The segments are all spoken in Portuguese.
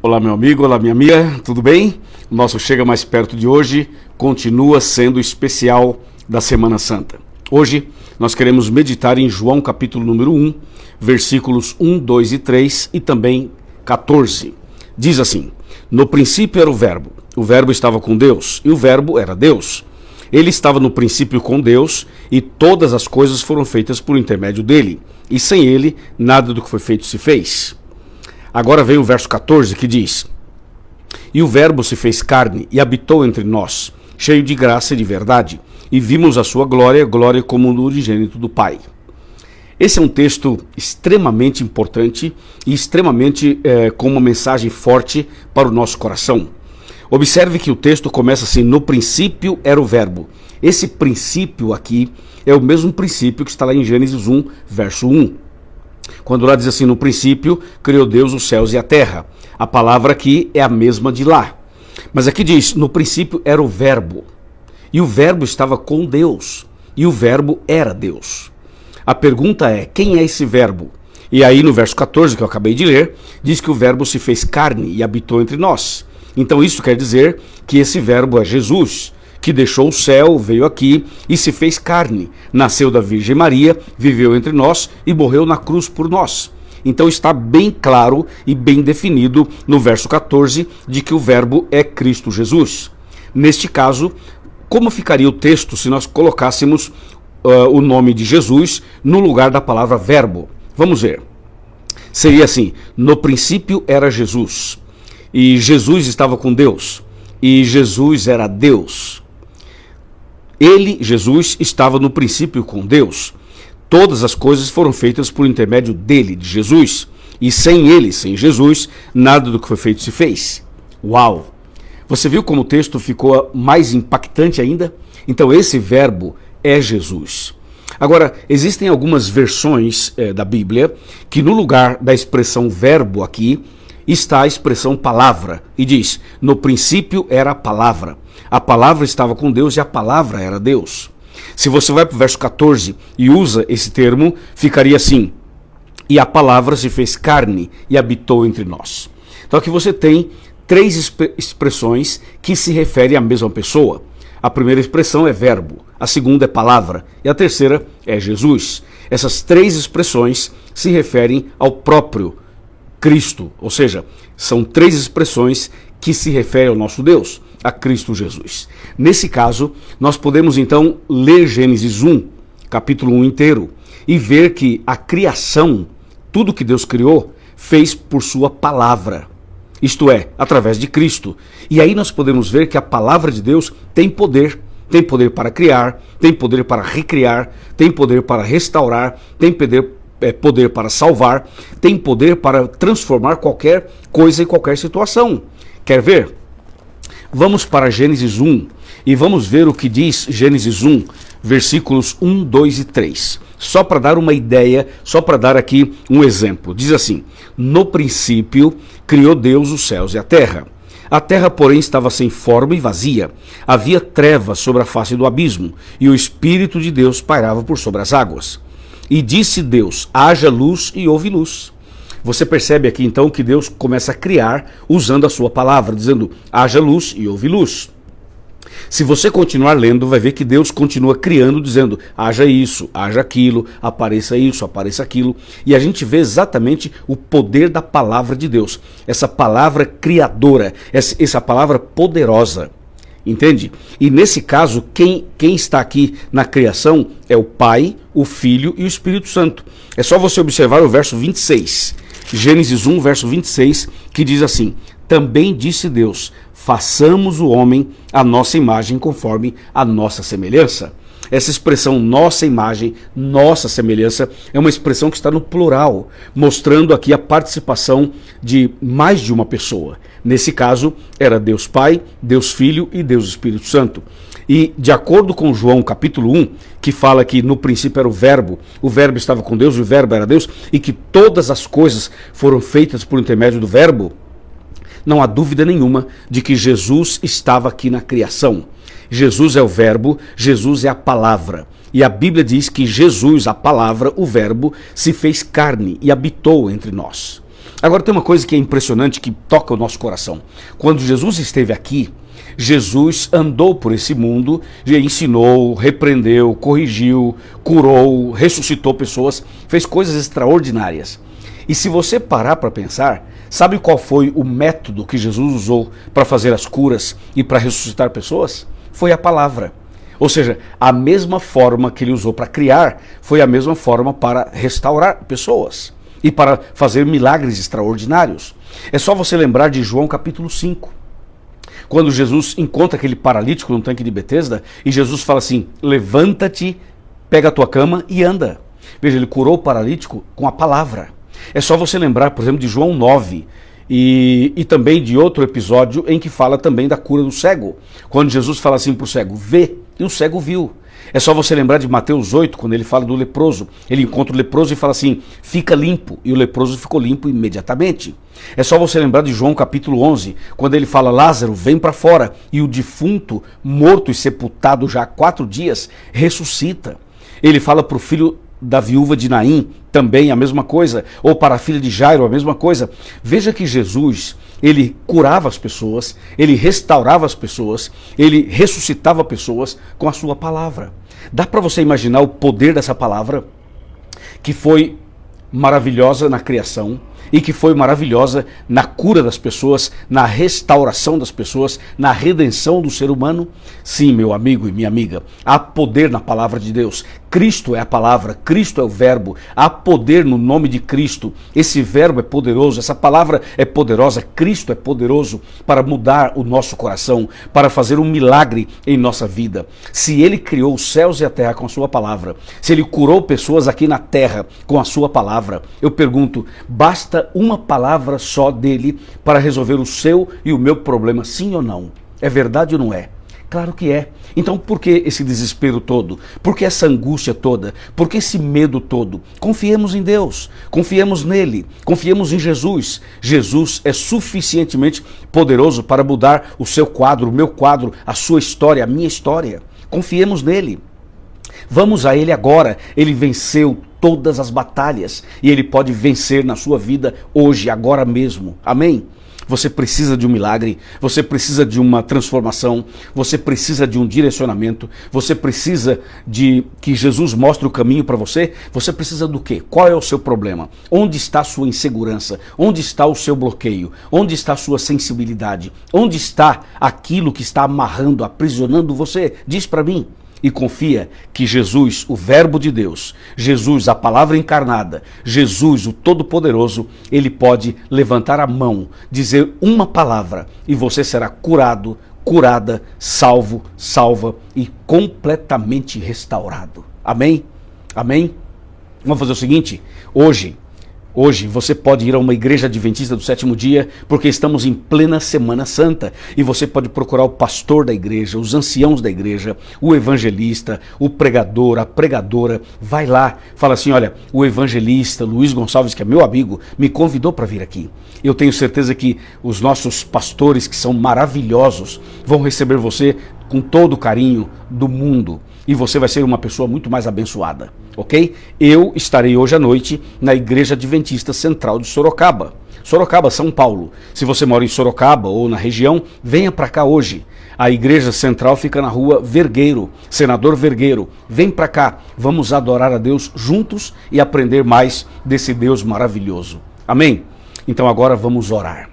Olá, meu amigo, olá, minha amiga, tudo bem? O nosso Chega Mais Perto de hoje continua sendo especial da Semana Santa. Hoje nós queremos meditar em João capítulo número 1, versículos 1, 2 e 3 e também 14. Diz assim: no princípio era o verbo estava com Deus e o verbo era Deus. Ele estava no princípio com Deus e todas as coisas foram feitas por intermédio dele. E sem ele, nada do que foi feito se fez. Agora vem o verso 14 que diz: e o verbo se fez carne e habitou entre nós, cheio de graça e de verdade, e vimos a sua glória, glória como do unigênito do Pai. Esse é um texto extremamente importante e extremamente com uma mensagem forte para o nosso coração. Observe que o texto começa assim: no princípio era o verbo. Esse princípio aqui é o mesmo princípio que está lá em Gênesis 1, verso 1. Quando lá diz assim: no princípio criou Deus os céus e a terra. A palavra aqui é a mesma de lá. Mas aqui diz: no princípio era o verbo. E o verbo estava com Deus. E o verbo era Deus. A pergunta é: quem é esse verbo? E aí no verso 14 que eu acabei de ler, diz que o verbo se fez carne e habitou entre nós. Então isso quer dizer que esse verbo é Jesus, que deixou o céu, veio aqui e se fez carne. Nasceu da Virgem Maria, viveu entre nós e morreu na cruz por nós. Então está bem claro e bem definido no verso 14 de que o verbo é Cristo Jesus. Neste caso, como ficaria o texto se nós colocássemos o nome de Jesus no lugar da palavra verbo? Vamos ver. Seria assim: no princípio era Jesus. E Jesus estava com Deus, e Jesus era Deus. Ele, Jesus, estava no princípio com Deus. Todas as coisas foram feitas por intermédio dele, de Jesus. E sem ele, sem Jesus, nada do que foi feito se fez. Uau! Você viu como o texto ficou mais impactante ainda? Então esse verbo é Jesus. Agora, existem algumas versões da Bíblia que no lugar da expressão verbo aqui, está a expressão palavra, e diz: no princípio era a palavra estava com Deus e a palavra era Deus. Se você vai para o verso 14 e usa esse termo, ficaria assim: e a palavra se fez carne e habitou entre nós. Então aqui você tem três expressões que se referem à mesma pessoa. A primeira expressão é verbo, a segunda é palavra e a terceira é Jesus. Essas três expressões se referem ao próprio Cristo, ou seja, são três expressões que se referem ao nosso Deus, a Cristo Jesus. Nesse caso, nós podemos então ler Gênesis 1, capítulo 1 inteiro, e ver que a criação, tudo que Deus criou, fez por sua palavra, isto é, através de Cristo. E aí nós podemos ver que a palavra de Deus tem poder para criar, tem poder para recriar, tem poder para restaurar, tem poder para salvar, tem poder para transformar qualquer coisa em qualquer situação. Quer ver? Vamos para Gênesis 1 e vamos ver o que diz Gênesis 1, versículos 1, 2 e 3. Só para dar uma ideia, só para dar aqui um exemplo. Diz assim: no princípio criou Deus os céus e a terra. A terra, porém, estava sem forma e vazia. Havia trevas sobre a face do abismo, e o Espírito de Deus pairava por sobre as águas. E disse Deus: haja luz, e houve luz. Você percebe aqui então que Deus começa a criar usando a sua palavra, dizendo: haja luz, e houve luz. Se você continuar lendo, vai ver que Deus continua criando, dizendo: haja isso, haja aquilo, apareça isso, apareça aquilo. E a gente vê exatamente o poder da palavra de Deus. Essa palavra criadora, essa palavra poderosa. Entende? E nesse caso, quem está aqui na criação é o Pai, o Filho e o Espírito Santo. É só você observar o verso 26. Gênesis 1, verso 26, que diz assim: também disse Deus: façamos o homem à nossa imagem conforme a nossa semelhança. Essa expressão nossa imagem, nossa semelhança, é uma expressão que está no plural, mostrando aqui a participação de mais de uma pessoa. Nesse caso, era Deus Pai, Deus Filho e Deus Espírito Santo. E de acordo com João capítulo 1, que fala que no princípio era o verbo estava com Deus, o verbo era Deus, e que todas as coisas foram feitas por intermédio do verbo, não há dúvida nenhuma de que Jesus estava aqui na criação. Jesus é o verbo, Jesus é a palavra. E a Bíblia diz que Jesus, a palavra, o verbo, se fez carne e habitou entre nós. Agora tem uma coisa que é impressionante, que toca o nosso coração. Quando Jesus esteve aqui, Jesus andou por esse mundo, ensinou, repreendeu, corrigiu, curou, ressuscitou pessoas, fez coisas extraordinárias. E se você parar para pensar, sabe qual foi o método que Jesus usou para fazer as curas e para ressuscitar pessoas? Foi a palavra. Ou seja, a mesma forma que ele usou para criar, foi a mesma forma para restaurar pessoas e para fazer milagres extraordinários. É só você lembrar de João capítulo 5. Quando Jesus encontra aquele paralítico no tanque de Betesda, e Jesus fala assim: levanta-te, pega a tua cama e anda. Veja, ele curou o paralítico com a palavra. É só você lembrar, por exemplo, de João 9 e também de outro episódio em que fala também da cura do cego. Quando Jesus fala assim para o cego: vê, e o cego viu. É só você lembrar de Mateus 8, quando ele fala do leproso. Ele encontra o leproso e fala assim: fica limpo. E o leproso ficou limpo imediatamente. É só você lembrar de João capítulo 11, quando ele fala: Lázaro, vem para fora. E o defunto, morto e sepultado já há 4 dias, ressuscita. Ele fala para o filho da viúva de Naim, também a mesma coisa, ou para a filha de Jairo, a mesma coisa. Veja que Jesus, ele curava as pessoas, ele restaurava as pessoas, ele ressuscitava pessoas com a sua palavra. Dá para você imaginar o poder dessa palavra, que foi maravilhosa na criação e que foi maravilhosa na cura das pessoas, na restauração das pessoas, na redenção do ser humano? Sim, meu amigo e minha amiga, há poder na palavra de Deus. Cristo é a palavra, Cristo é o verbo, há poder no nome de Cristo. Esse verbo é poderoso, essa palavra é poderosa, Cristo é poderoso para mudar o nosso coração, para fazer um milagre em nossa vida. Se ele criou os céus e a terra com a sua palavra, se ele curou pessoas aqui na terra com a sua palavra, eu pergunto, basta uma palavra só dele para resolver o seu e o meu problema, sim ou não? É verdade ou não é? Claro que é. Então por que esse desespero todo? Por que essa angústia toda? Por que esse medo todo? Confiemos em Deus, confiemos nele, confiemos em Jesus. Jesus é suficientemente poderoso para mudar o seu quadro, o meu quadro, a sua história, a minha história. Confiemos nele. Vamos a ele agora. Ele venceu todas as batalhas e ele pode vencer na sua vida hoje, agora mesmo. Amém? Você precisa de um milagre, você precisa de uma transformação, você precisa de um direcionamento, você precisa de que Jesus mostre o caminho para você. Você precisa do quê? Qual é o seu problema? Onde está a sua insegurança? Onde está o seu bloqueio? Onde está a sua sensibilidade? Onde está aquilo que está amarrando, aprisionando você? Diz para mim. E confia que Jesus, o Verbo de Deus, Jesus, a palavra encarnada, Jesus, o Todo-Poderoso, ele pode levantar a mão, dizer uma palavra e você será curado, curada, salvo, salva e completamente restaurado. Amém? Amém? Vamos fazer o seguinte, hoje você pode ir a uma igreja adventista do 7º dia, porque estamos em plena Semana Santa, e você pode procurar o pastor da igreja, os anciãos da igreja, o evangelista, o pregador, a pregadora. Vai lá, fala assim: olha, o evangelista Luiz Gonçalves, que é meu amigo, me convidou para vir aqui. Eu tenho certeza que os nossos pastores, que são maravilhosos, vão receber você com todo o carinho do mundo. E você vai ser uma pessoa muito mais abençoada, ok? Eu estarei hoje à noite na Igreja Adventista Central de Sorocaba, São Paulo. Se você mora em Sorocaba ou na região, venha para cá hoje. A Igreja Central fica na rua Vergueiro, Senador Vergueiro. Vem para cá, vamos adorar a Deus juntos e aprender mais desse Deus maravilhoso. Amém? Então agora vamos orar.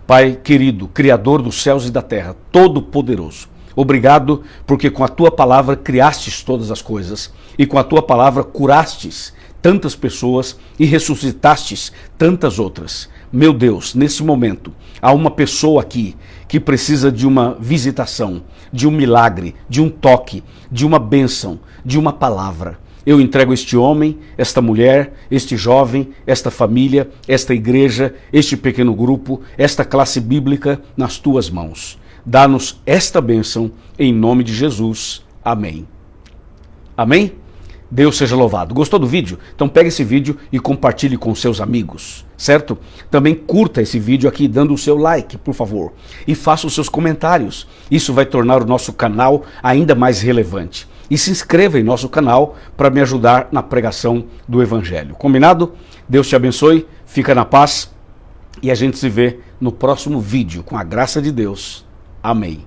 Pai querido, Criador dos céus e da terra, Todo-Poderoso, obrigado porque com a tua palavra criastes todas as coisas e com a tua palavra curastes tantas pessoas e ressuscitastes tantas outras. Meu Deus, nesse momento, há uma pessoa aqui que precisa de uma visitação, de um milagre, de um toque, de uma bênção, de uma palavra. Eu entrego este homem, esta mulher, este jovem, esta família, esta igreja, este pequeno grupo, esta classe bíblica nas tuas mãos. Dá-nos esta bênção em nome de Jesus. Amém. Amém? Deus seja louvado. Gostou do vídeo? Então pega esse vídeo e compartilhe com seus amigos, certo? Também curta esse vídeo aqui dando o seu like, por favor. E faça os seus comentários. Isso vai tornar o nosso canal ainda mais relevante. E se inscreva em nosso canal para me ajudar na pregação do Evangelho. Combinado? Deus te abençoe. Fica na paz e a gente se vê no próximo vídeo, com a graça de Deus. Amém.